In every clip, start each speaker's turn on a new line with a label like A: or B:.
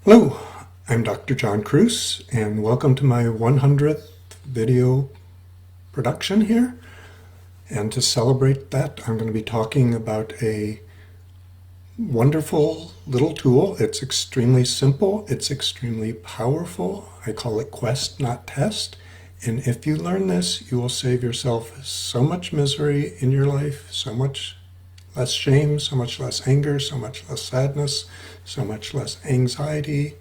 A: Hello, I'm Dr. John Cruz, and welcome to my 100th video production here. And to celebrate that, I'm going to be talking about a wonderful little tool. It's extremely simple, it's extremely powerful. I call it Quest, not Test. And if you learn this, you will save yourself so much misery in your life, so much less shame, so much less anger, so much less sadness, so much less anxiety.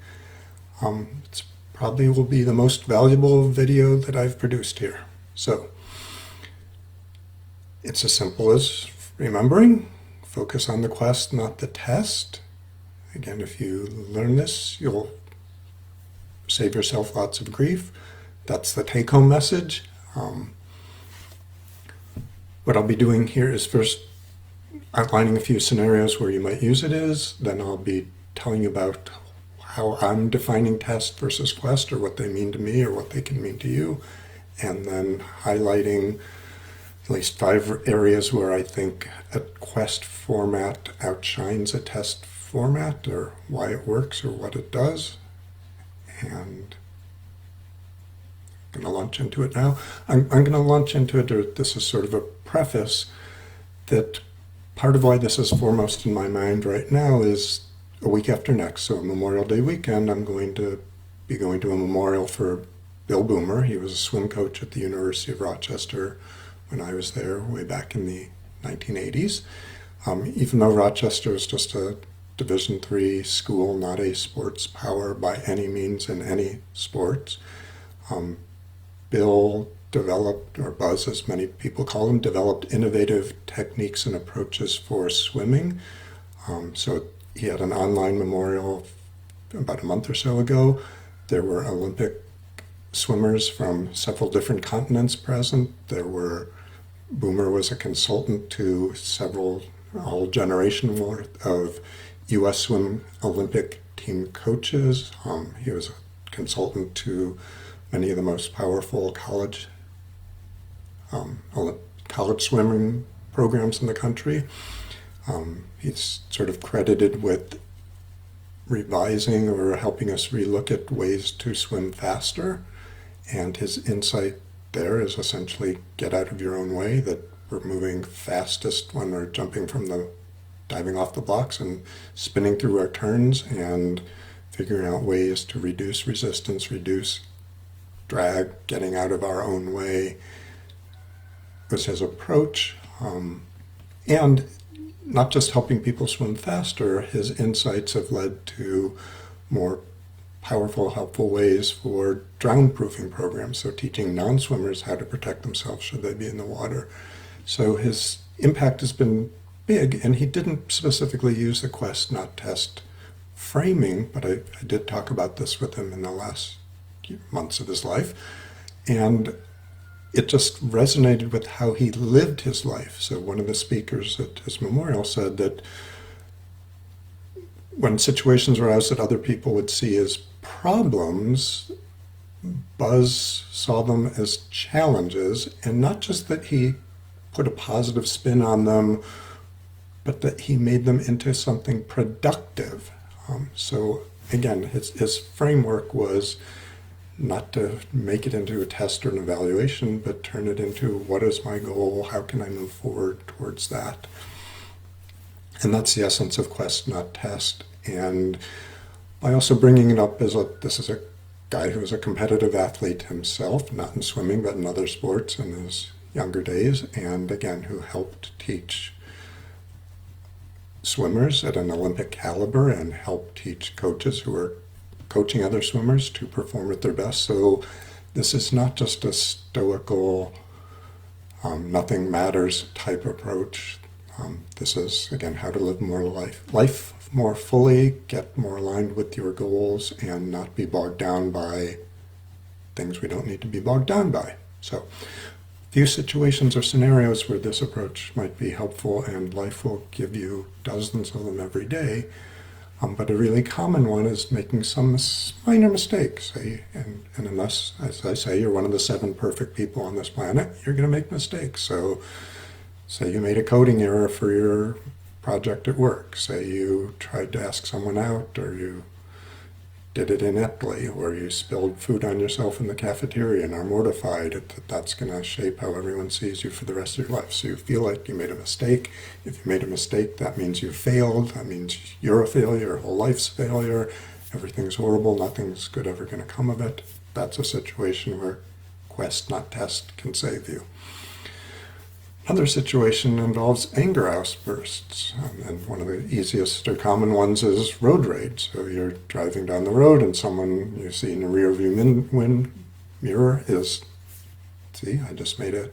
A: It probably will be the most valuable video that I've produced here. So it's as simple as remembering, focus on the quest, not the test. Again, if you learn this, you'll save yourself lots of grief. That's the take-home message. What I'll be doing here is first outlining a few scenarios where you might use it is, then I'll be telling you about how I'm defining test versus quest, or what they mean to me or what they can mean to you, and then highlighting at least 5 areas where I think a quest format outshines a test format, or why it works or what it does. And I'm going to launch into it now. I'm going to launch into it, or this is sort of a preface, that part of why this is foremost in my mind right now is a week after next, so Memorial Day weekend, I'm going to be going to a memorial for Bill Boomer. He was a swim coach at the University of Rochester when I was there way back in the 1980s. Even though Rochester is just a Division III school, not a sports power by any means in any sports, Bill developed, or Buzz as many people call him, developed innovative techniques and approaches for swimming. So he had an online memorial about a month or so ago. There were Olympic swimmers from several different continents present. Boomer was a consultant to a whole generation worth of U.S. swim Olympic team coaches. He was a consultant to many of the most powerful college swimming programs in the country. He's sort of credited with revising or helping us relook at ways to swim faster. And his insight there is essentially get out of your own way, that we're moving fastest when we're diving off the blocks and spinning through our turns, and figuring out ways to reduce resistance, reduce drag, getting out of our own way was his approach. And not just helping people swim faster, his insights have led to more powerful, helpful ways for drown-proofing programs, so teaching non-swimmers how to protect themselves should they be in the water. So his impact has been big, and he didn't specifically use the quest, not test framing, but I did talk about this with him in the last months of his life. And it just resonated with how he lived his life. So one of the speakers at his memorial said that when situations arose that other people would see as problems, Buzz saw them as challenges, and not just that he put a positive spin on them, but that he made them into something productive. So again, his framework was not to make it into a test or an evaluation, but turn it into, what is my goal? How can I move forward towards that? And that's the essence of quest, not test. And by also bringing it up as this is a guy who was a competitive athlete himself, not in swimming, but in other sports in his younger days, and again, who helped teach swimmers at an Olympic caliber and helped teach coaches who are coaching other swimmers to perform at their best. So this is not just a stoical, nothing matters type approach. This is, again, how to live more life more fully, get more aligned with your goals, and not be bogged down by things we don't need to be bogged down by. So few situations or scenarios where this approach might be helpful, and life will give you dozens of them every day. But a really common one is making some minor mistakes. And unless, as I say, you're one of the 7 perfect people on this planet, you're going to make mistakes. So say you made a coding error for your project at work. Say you tried to ask someone out, or you did it ineptly, or you spilled food on yourself in the cafeteria and are mortified that that's going to shape how everyone sees you for the rest of your life. So you feel like you made a mistake. If you made a mistake, that means you failed. That means you're a failure. Your whole life's a failure. Everything's horrible. Nothing's good ever going to come of it. That's a situation where quest, not test, can save you. Another situation involves anger outbursts, and one of the easiest or common ones is road rage. So you're driving down the road and someone you see in the rear view mirror is, see, I just made a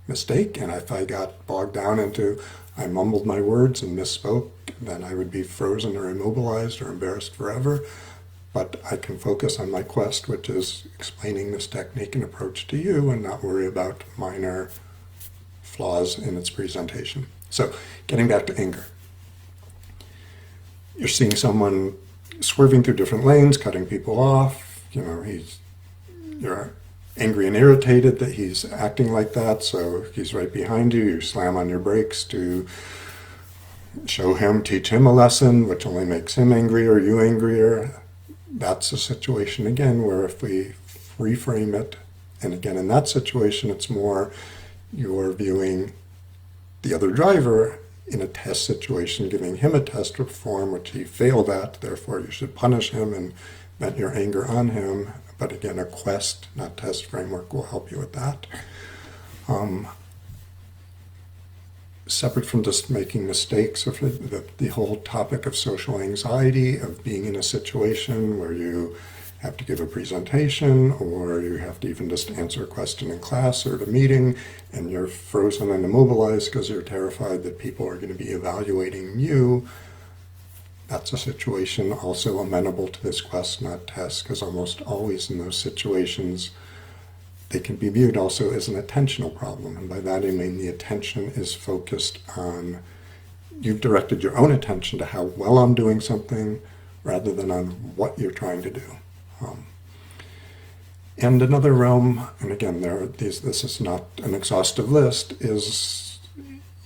A: mistake, and if I got bogged down into I mumbled my words and misspoke, then I would be frozen or immobilized or embarrassed forever. But I can focus on my quest, which is explaining this technique and approach to you, and not worry about minor flaws in its presentation. So, getting back to anger. You're seeing someone swerving through different lanes, cutting people off. You're angry and irritated that he's acting like that, so he's right behind you. You slam on your brakes to teach him a lesson, which only makes him angry or you angrier. That's a situation, again, where if we reframe it, and again, in that situation, it's more you're viewing the other driver in a test situation, giving him a test to perform, which he failed at, therefore you should punish him and vent your anger on him. But again, a quest, not test framework will help you with that. Separate from just making mistakes, or the whole topic of social anxiety, of being in a situation where you have to give a presentation, or you have to even just answer a question in class or at a meeting, and you're frozen and immobilized because you're terrified that people are going to be evaluating you. That's a situation also amenable to this quest, not test, because almost always in those situations, they can be viewed also as an attentional problem. And by that I mean the attention is focused on, you've directed your own attention to how well I'm doing something rather than on what you're trying to do. And another realm, and again, this is not an exhaustive list, is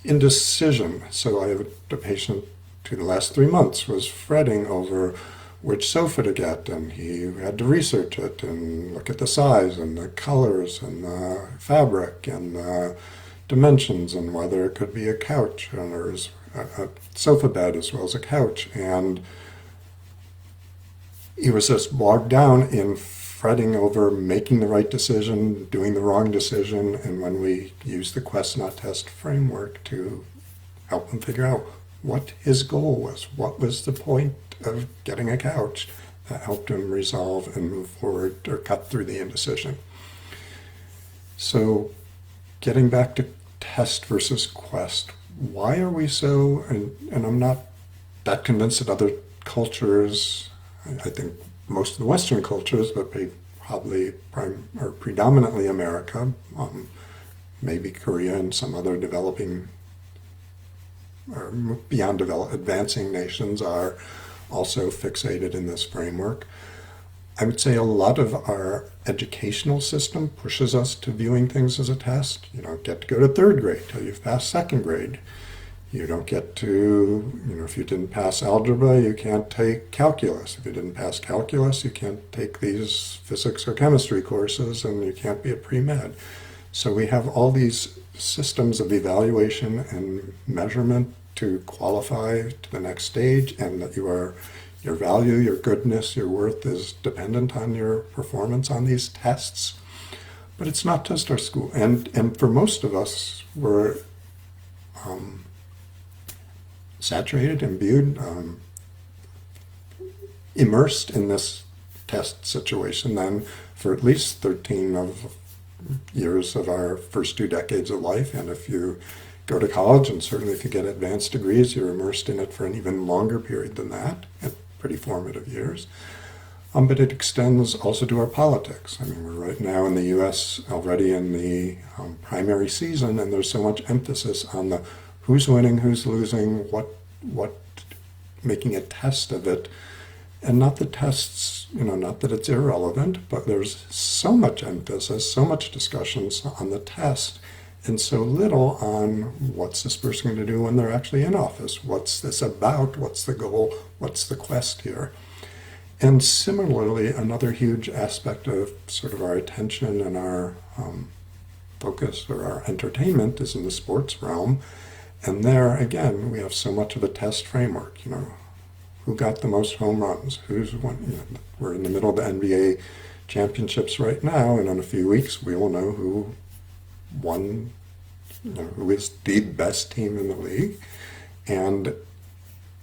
A: indecision. So I have a patient who the last 3 months was fretting over which sofa to get, and he had to research it and look at the size and the colors and the fabric and the dimensions and whether it could be a couch or a sofa bed as well as a couch. And he was just bogged down in fretting over making the right decision, doing the wrong decision, and when we use the quest not test framework to help him figure out what his goal was, what was the point of getting a couch, that helped him resolve and move forward or cut through the indecision. So getting back to test versus quest, why are we so, and I'm not that convinced that other cultures, I think most of the Western cultures, but probably predominantly America, maybe Korea and some other developing or beyond advancing nations are also fixated in this framework. I would say a lot of our educational system pushes us to viewing things as a test. You don't get to go to third grade till you've passed second grade. You don't get to, if you didn't pass algebra, you can't take calculus. If you didn't pass calculus, you can't take these physics or chemistry courses, and you can't be a pre-med. So we have all these systems of evaluation and measurement to qualify to the next stage, and that your value, your goodness, your worth is dependent on your performance on these tests. But it's not just our school. And for most of us, we're saturated, imbued, immersed in this test situation then for at least 13 of years of our first 2 decades of life. And if you go to college, and certainly if you get advanced degrees, you're immersed in it for an even longer period than that, at pretty formative years. But it extends also to our politics. I mean, we're right now in the U.S. already in the primary season, and there's so much emphasis on the who's winning, who's losing, what making a test of it. And not the tests, not that it's irrelevant, but there's so much emphasis, so much discussions on the test, and so little on what's this person going to do when they're actually in office. What's this about? What's the goal? What's the quest here? And similarly, another huge aspect of sort of our attention and our focus or our entertainment is in the sports realm. And there, again, we have so much of a test framework. Who got the most home runs? Who's won? We're in the middle of the NBA championships right now, and in a few weeks we will know who won, who is the best team in the league. And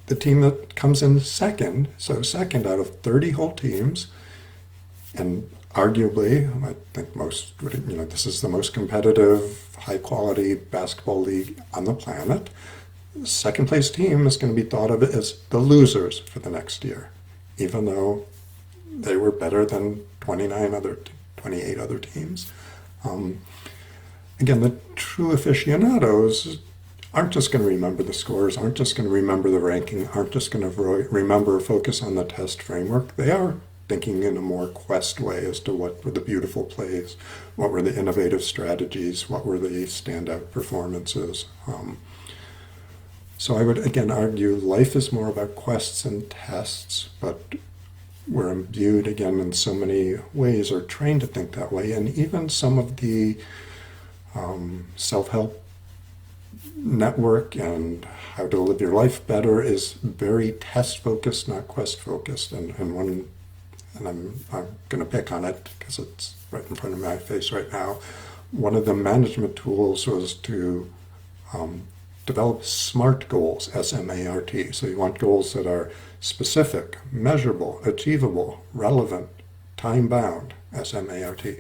A: the team that comes in second, so second out of 30 whole teams, and arguably, I think most would, this is the most competitive, high-quality basketball league on the planet. The second place team is going to be thought of as the losers for the next year, even though they were better than 28 other teams. Again, the true aficionados aren't just going to remember the scores, aren't just going to remember the ranking, aren't just going to remember or focus on the test framework. They are thinking in a more quest way as to what were the beautiful plays, what were the innovative strategies, what were the standout performances. So I would again argue life is more about quests and tests, but we're imbued again in so many ways or trained to think that way. And even some of the self-help network and how to live your life better is very test-focused, not quest-focused. And I'm going to pick on it because it's right in front of my face right now. One of the management tools was to develop SMART goals, S-M-A-R-T. So you want goals that are specific, measurable, achievable, relevant, time-bound, S-M-A-R-T.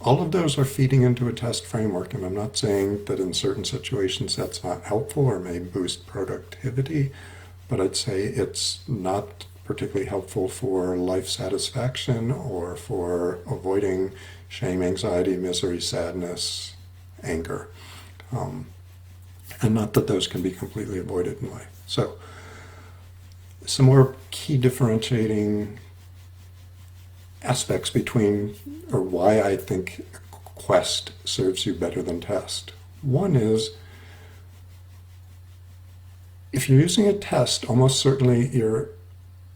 A: All of those are feeding into a test framework, and I'm not saying that in certain situations that's not helpful or may boost productivity, but I'd say it's not particularly helpful for life satisfaction or for avoiding shame, anxiety, misery, sadness, anger. And not that those can be completely avoided in life. So some more key differentiating aspects between, or why I think quest serves you better than test. One is, if you're using a test, almost certainly you're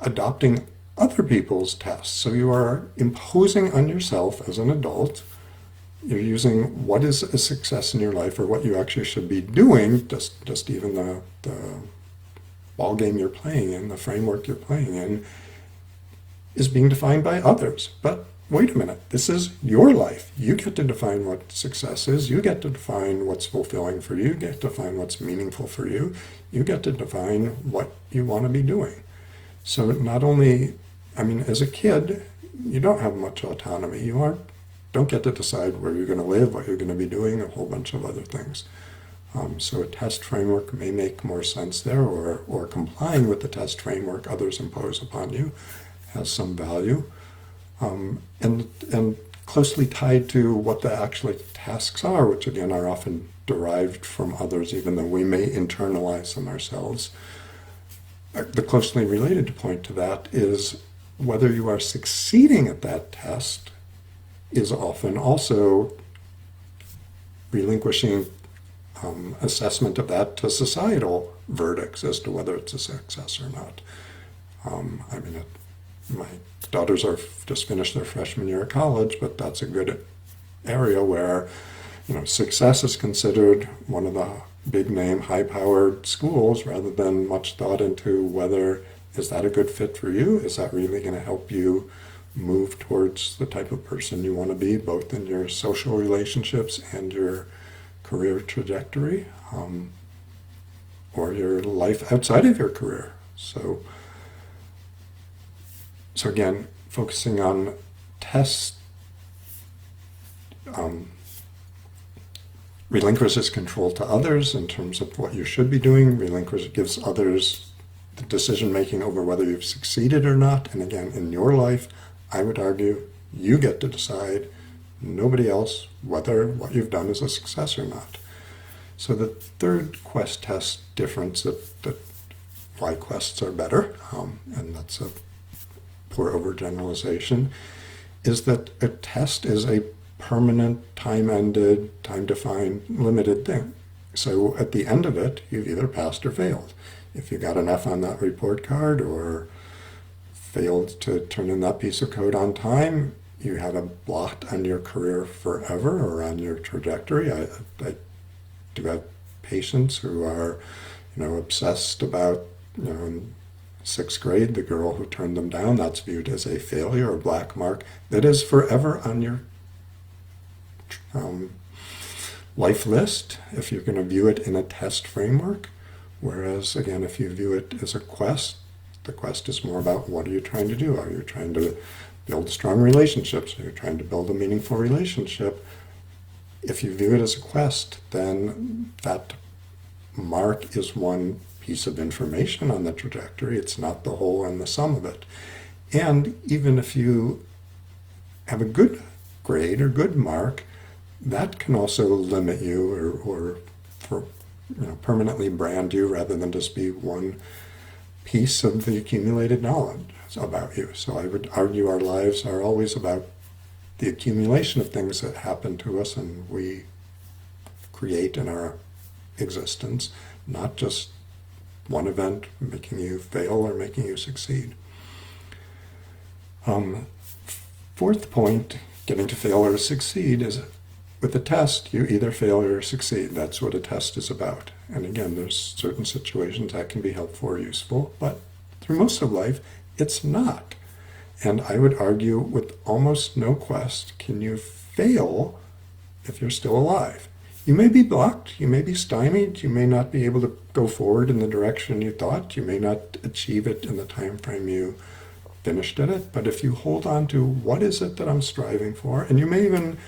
A: adopting other people's tests. So you are imposing on yourself as an adult, you're using what is a success in your life or what you actually should be doing, just even the ball game you're playing in, the framework you're playing in, is being defined by others. But wait a minute, this is your life. You get to define what success is. You get to define what's fulfilling for you. You get to define what's meaningful for you. You get to define what you want to be doing. So not only, as a kid, you don't have much autonomy. You don't get to decide where you're going to live, what you're going to be doing, a whole bunch of other things. So a test framework may make more sense there, or complying with the test framework others impose upon you has some value. And closely tied to what the actual tasks are, which again are often derived from others, even though we may internalize them ourselves. The closely related point to that is whether you are succeeding at that test is often also relinquishing assessment of that to societal verdicts as to whether it's a success or not. My daughters are just finished their freshman year of college, but that's a good area where success is considered one of the big name, high-powered schools rather than much thought into whether is that a good fit for you? Is that really going to help you move towards the type of person you want to be, both in your social relationships and your career trajectory, or your life outside of your career? So again, focusing on tests relinquishes control to others in terms of what you should be doing, gives others the decision-making over whether you've succeeded or not. And again, in your life, I would argue you get to decide, nobody else, whether what you've done is a success or not. So the third quest test difference that why quests are better, and that's a poor overgeneralization, is that a test is a permanent, time-ended, time-defined, limited thing. So at the end of it, you've either passed or failed. If you got an F on that report card or failed to turn in that piece of code on time, you have a blot on your career forever or on your trajectory. I do have patients who are, obsessed about, in sixth grade, the girl who turned them down, that's viewed as a failure or black mark that is forever on your life list if you're going to view it in a test framework. Whereas, again, if you view it as a quest, the quest is more about what are you trying to do? Are you trying to build strong relationships? Are you trying to build a meaningful relationship? If you view it as a quest, then that mark is one piece of information on the trajectory. It's not the whole and the sum of it. And even if you have a good grade or good mark, that can also limit you or permanently brand you rather than just be one piece of the accumulated knowledge about you. So I would argue our lives are always about the accumulation of things that happen to us and we create in our existence, not just one event making you fail or making you succeed. Fourth point, getting to fail or succeed, is with a test, you either fail or succeed. That's what a test is about. And again, there's certain situations that can be helpful or useful, but through most of life, it's not. And I would argue with almost no quest can you fail if you're still alive. You may be blocked, you may be stymied, you may not be able to go forward in the direction you thought, you may not achieve it in the time frame you finished at it, but if you hold on to what is it that I'm striving for, and you may even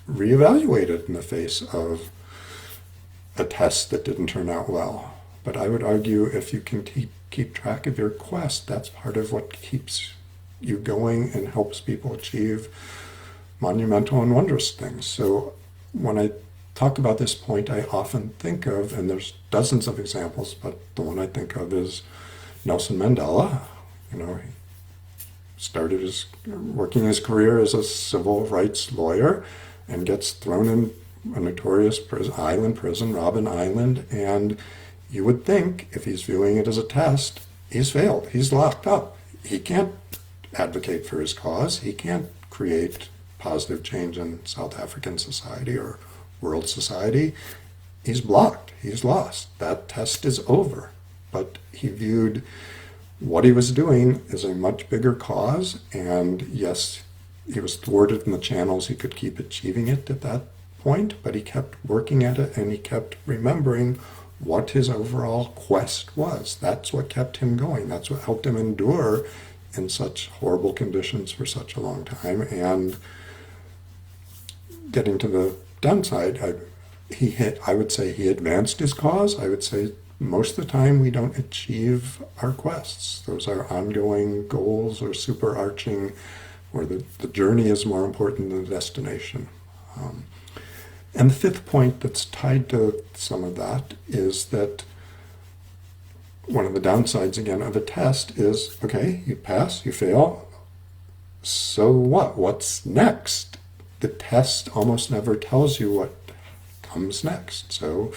A: reevaluate it in the face of a test that didn't turn out well. But I would argue if you can keep track of your quest, that's part of what keeps you going and helps people achieve monumental and wondrous things. So when I talk about this point, I often think of, and there's dozens of examples, but the one I think of is Nelson Mandela. He started working his career as a civil rights lawyer and gets thrown in a notorious island prison, Robben Island, and you would think if he's viewing it as a test, he's failed, he's locked up. He can't advocate for his cause, he can't create positive change in South African society or world society. He's blocked, he's lost, that test is over. But he viewed what he was doing as a much bigger cause, and yes, he was thwarted in the channels he could keep achieving it at that point, but he kept working at it and he kept remembering what his overall quest was. That's what kept him going. That's what helped him endure in such horrible conditions for such a long time. And getting to the downside, I would say he advanced his cause. I would say most of the time we don't achieve our quests. Those are ongoing goals or superarching, where the journey is more important than the destination. And the fifth point that's tied to some of that is that one of the downsides, again, of a test is, okay, you pass, you fail, so what? What's next? The test almost never tells you what comes next. So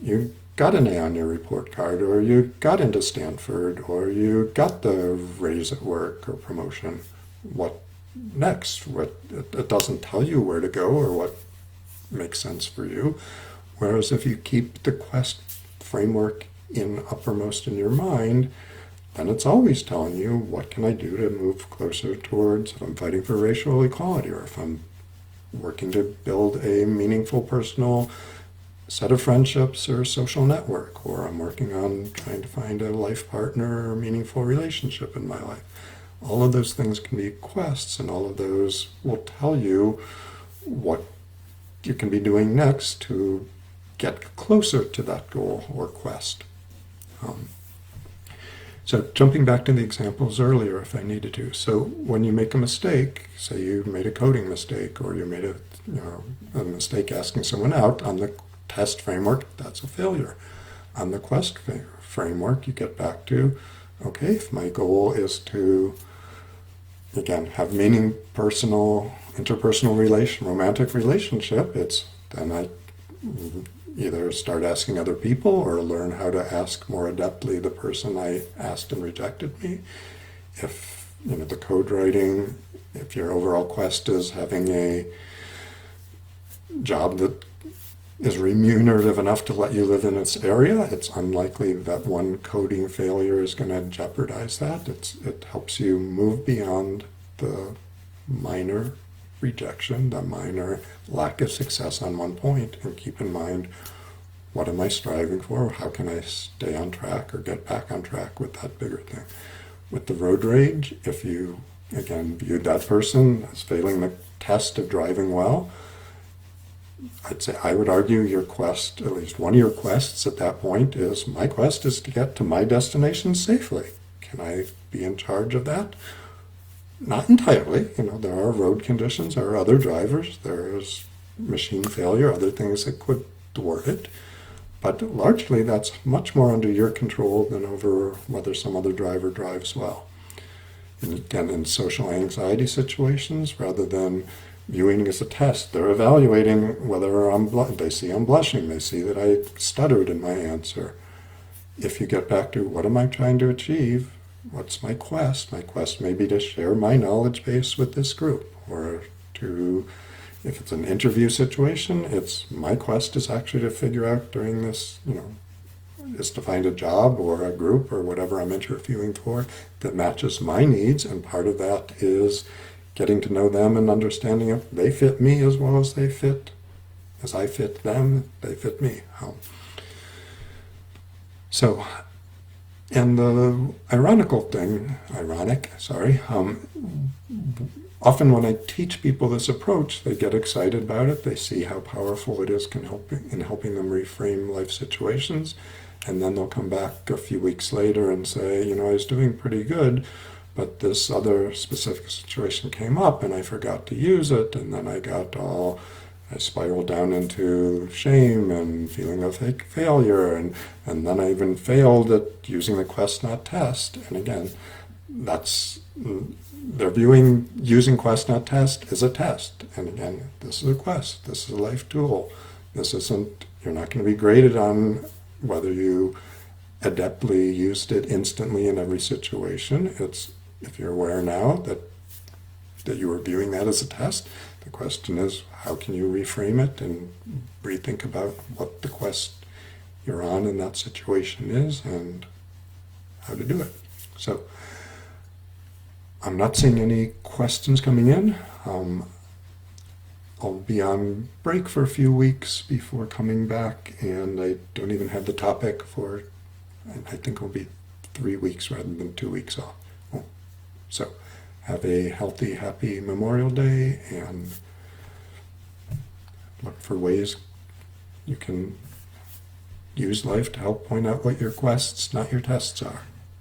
A: you got an A on your report card, or you got into Stanford, or you got the raise at work or promotion. What next? It doesn't tell you where to go or what makes sense for you. Whereas if you keep the quest framework uppermost in your mind, then it's always telling you, what can I do to move closer towards, if I'm fighting for racial equality, or if I'm working to build a meaningful personal set of friendships or social network, or I'm working on trying to find a life partner or meaningful relationship in my life. All of those things can be quests, and all of those will tell you what you can be doing next to get closer to that goal or quest. So jumping back to the examples earlier, if I needed to. So when you make a mistake, say you made a coding mistake, or you made a mistake asking someone out on the test framework, that's a failure. On the quest framework, you get back to, okay, if my goal is to, again, have meaning, interpersonal romantic relationship, then I either start asking other people or learn how to ask more adeptly the person I asked and rejected me. If the code writing, if your overall quest is having a job that is remunerative enough to let you live in its area, it's unlikely that one coding failure is going to jeopardize that. It helps you move beyond the minor rejection, the minor lack of success on one point, and keep in mind, what am I striving for? How can I stay on track or get back on track with that bigger thing? With the road rage, if you, again, viewed that person as failing the test of driving well, I would argue your quest, at least one of your quests at that point is, my quest is to get to my destination safely. Can I be in charge of that? Not entirely. There are road conditions, there are other drivers, there is machine failure, other things that could thwart it. But largely that's much more under your control than over whether some other driver drives well. And again, in social anxiety situations, rather than viewing it as a test, they're evaluating whether they see I'm blushing, they see that I stuttered in my answer. If you get back to, what am I trying to achieve? What's my quest? My quest may be to share my knowledge base with this group, or to, if it's an interview situation, it's my quest is actually to figure out during this, is to find a job or a group or whatever I'm interviewing for that matches my needs, and part of that is getting to know them and understanding if they fit me as well as I fit them, they fit me. So, and the often when I teach people this approach, they get excited about it. They see how powerful it is in helping them reframe life situations. And then they'll come back a few weeks later and say, I was doing pretty good, but this other specific situation came up and I forgot to use it. And then I spiraled down into shame and feeling of failure. And then I even failed at using the quest, not test. And again, they're viewing using quest, not test as a test. And again, this is a quest. This is a life tool. You're not going to be graded on whether you adeptly used it instantly in every situation. It's, if you're aware now that you were viewing that as a test, the question is, how can you reframe it and rethink about what the quest you're on in that situation is and how to do it. So I'm not seeing any questions coming in. I'll be on break for a few weeks before coming back, and I don't even have the topic for, I think it'll be 3 weeks rather than 2 weeks off. So have a healthy, happy Memorial Day, and look for ways you can use life to help point out what your quests, not your tests, are.